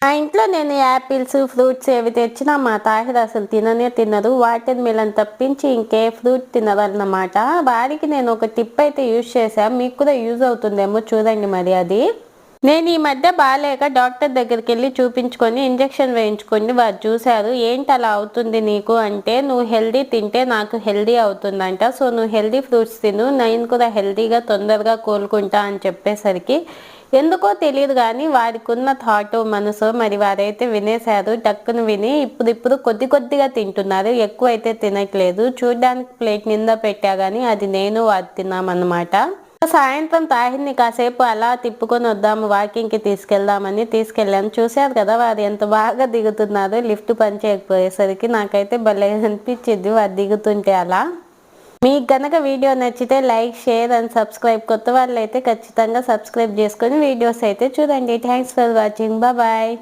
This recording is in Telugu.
మా ఇంట్లో నేను యాపిల్స్, ఫ్రూట్స్ ఏవి తెచ్చినా మా తాహిర్ అసలు తిననే తినరు. వాటర్ మిలన్ తప్పించి ఇంకే ఫ్రూట్ తినరన్నమాట. వాడికి నేను ఒక టిప్ అయితే యూజ్ చేశాను. మీకు కూడా యూజ్ అవుతుందేమో చూడండి మరి అది. నేను ఈ మధ్య బాగాలేక డాక్టర్ దగ్గరికి వెళ్ళి చూపించుకొని ఇంజెక్షన్ వేయించుకొని వారు చూశారు. ఏంటి అలా అవుతుంది నీకు అంటే, నువ్వు హెల్దీ తింటే నాకు హెల్దీ అవుతుందంట. సో నువ్వు హెల్దీ ఫ్రూట్స్ తిను, నేను కూడా హెల్దీగా తొందరగా కోలుకుంటా అని చెప్పేసరికి ఎందుకో తెలియదు కానీ వారికి ఉన్న థాట్ మనసు మరి వారైతే వినేశారు. టక్కును విని ఇప్పుడు కొద్ది కొద్దిగా తింటున్నారు, ఎక్కువ అయితే తినట్లేదు. చూడ్డానికి ప్లేట్ నిండా పెట్టా కానీ అది నేను వారు తిన్నామన్నమాట. సాయంత్రం తాహిర్ని కాసేపు అలా తిప్పుకొని వద్దాము, వాకింగ్కి తీసుకెళ్దామని తీసుకెళ్ళాను. చూశారు కదా వారు ఎంత బాగా దిగుతున్నారు. లిఫ్ట్ పని చేయకపోయేసరికి నాకైతే భలే అనిపించింది వారు దిగుతుంటే అలా. మీకు గనక వీడియో నచ్చితే లైక్, షేర్ అండ్ సబ్స్క్రైబ్. కొత్త వాళ్ళు అయితే ఖచ్చితంగా సబ్స్క్రైబ్ చేసుకొని వీడియోస్ అయితే చూడండి. Thanks for watching. బాయ్.